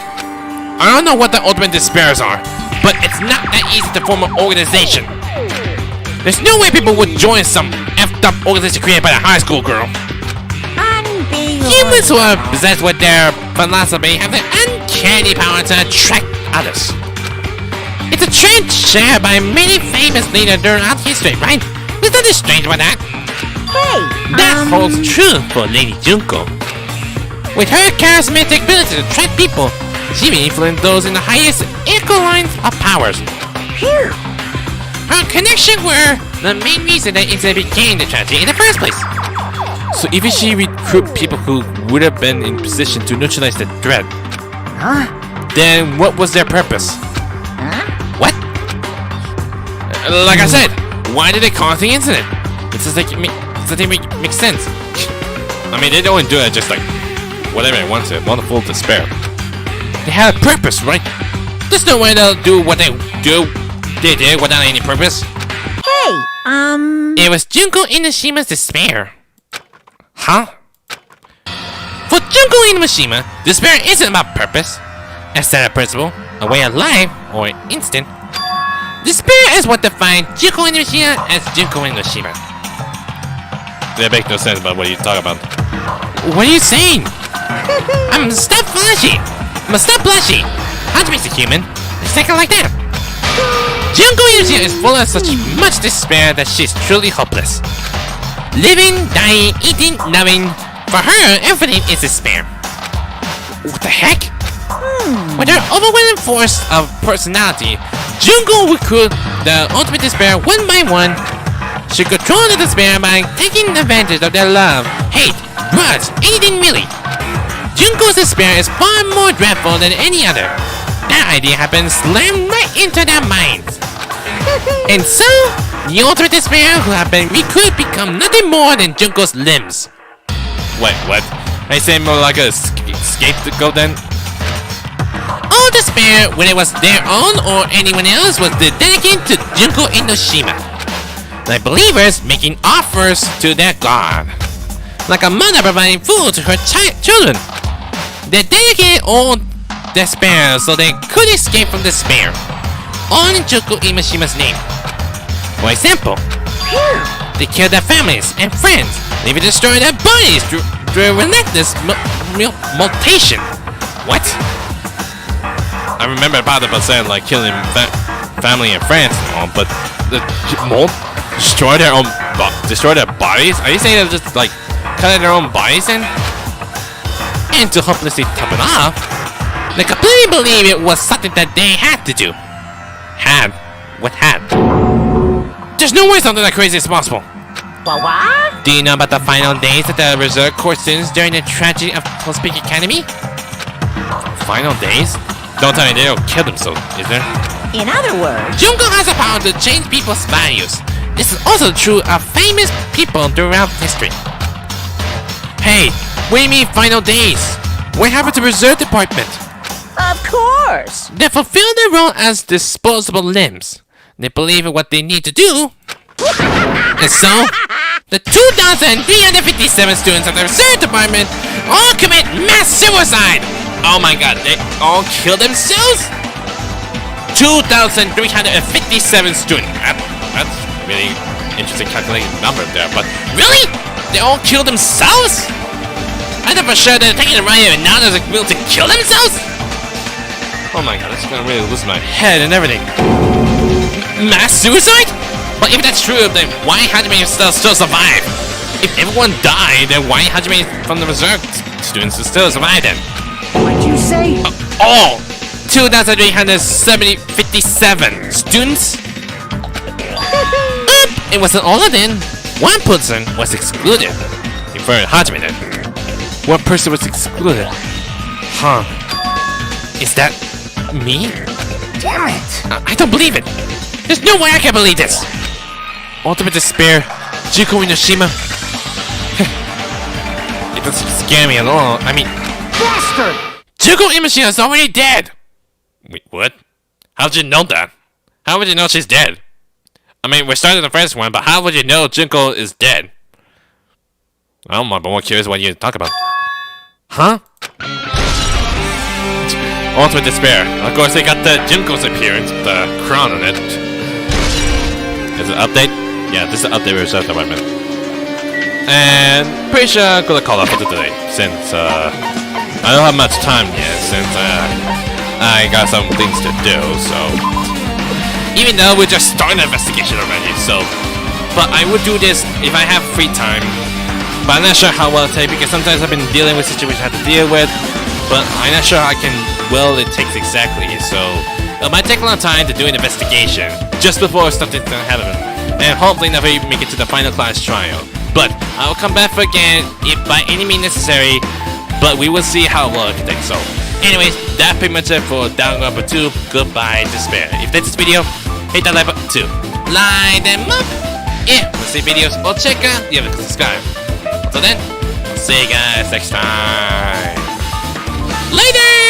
I don't know what the Ultimate Despairs are, but it's not that easy to form an organization. There's no way people would join some effed up organization created by a high school girl. Humans who are possessed with their philosophy have the uncanny power to attract others. It's a trend shared by many famous leaders throughout history, right? There's nothing strange about that. Hey. That holds true for Lady Junko. With her charismatic ability to attract people, she may influence those in the highest echelons of powers. Here. Her connection were the main reason that incident became the tragedy in the first place. So even she recruit people who would have been in position to neutralize the threat, Huh? then what was their purpose? Huh? What? Like I said, why did they cause the incident? It doesn't make sense. I mean, they don't do it just like whatever they want to. Wonderful despair. They have a purpose, right? There's no way they'll do what they do. They did without any purpose. Hey, It was Junko Inoshima's despair. Huh? For Junko Inoshima, despair isn't about purpose, a set of principle, a way of life, or an instant. Despair is what defines Junko Inoshima as Junko Inoshima. That makes no sense about what you talk about. What are you saying? Stop flashy! Stop blushy! Hajime a human. It's taken like that. Junko Inoshima is full of such much despair that she's truly hopeless. Living, dying, eating, loving. For her, everything is despair. What the heck? With her overwhelming force of personality, Junko would recruit the ultimate despair one by one. She control the despair by taking advantage of their love, hate, grudge, anything really. Junko's despair is far more dreadful than any other. That idea had been slammed right into their minds. And so, the ultimate despair who have been recruited become nothing more than Junko's limbs. Wait, what? I say more like a scapegoat then? All despair, whether it was their own or anyone else, was dedicated to Junko Inoshima. Like believers making offers to their god. Like a mother providing food to her children. They dedicated all despair so they could escape from despair. All in Junko Inoshima's name. For example, they killed their families and friends. They even destroyed their bodies through relentless mutation. What? I remember about the percent like killing family and friends and all, but the destroy their bodies? Are you saying they're just like cutting their own bodies in? And to hopelessly top it off, They completely believe it was something that they had to do. What had? there's no way something that crazy is possible. What? Do you know about the final days of the reserve court students during the tragedy of Hospice Academy? Final days? Don't tell me they don't kill themselves, is there? In other words, Junko has the power to change people's values. This is also true of famous people throughout history. Hey, what do you mean final days? What happened to reserve department? of course. They fulfill their role as disposable limbs. They believe in what they need to do. And so, the 2,357 students of the reserve department all commit mass suicide. Oh my god, they all killed themselves? 2,357 students. That's really interesting calculated number there, but Really? they all killed themselves? I thought for sure they're taking a ride and now there's a will to kill themselves? Oh my god, that's gonna really lose my head and everything. Mass suicide? But if that's true, then why Hajime still survive? If everyone died, then why Hajime from the reserve students still survive then? What'd you say? All 2,357 students? It wasn't all of them. One person was excluded. Referring to Hajime then. What person was excluded? Huh. Is that me? Damn it! I don't believe it. There's no way I can believe this. Ultimate despair, Junko Inoshima. It doesn't scare me at all. I mean, Bastard! Junko Inoshima is already dead. wait, what? How'd you know that? How would you know she's dead? I mean, we're starting the first one, but how would you know Junko is dead? I'm more curious what you talk about. Huh? Ultimate despair. Of course, they got the Junko's appearance, the crown on it. Is it an update? Yeah, this is an update reserve department. And pretty sure I'm gonna call off for today, since I don't have much time yet, since I got some things to do, so. Even though we're just starting the investigation already, so. But I would do this if I have free time. But I'm not sure how well it'll take, because sometimes I've been dealing with situations I have to deal with, but I'm not sure how well it takes exactly, so it might take a long time to do an investigation just before something's gonna happen, and hopefully never even make it to the final class trial. But I will come back for again if by any means necessary, but we will see how well it can take. So anyways, that's pretty much it for Danganronpa 2 Goodbye Despair. If you like this video, hit that like button too. Line them up! Yeah, want to see videos or check out the other, subscribe. So then, See you guys next time. Later!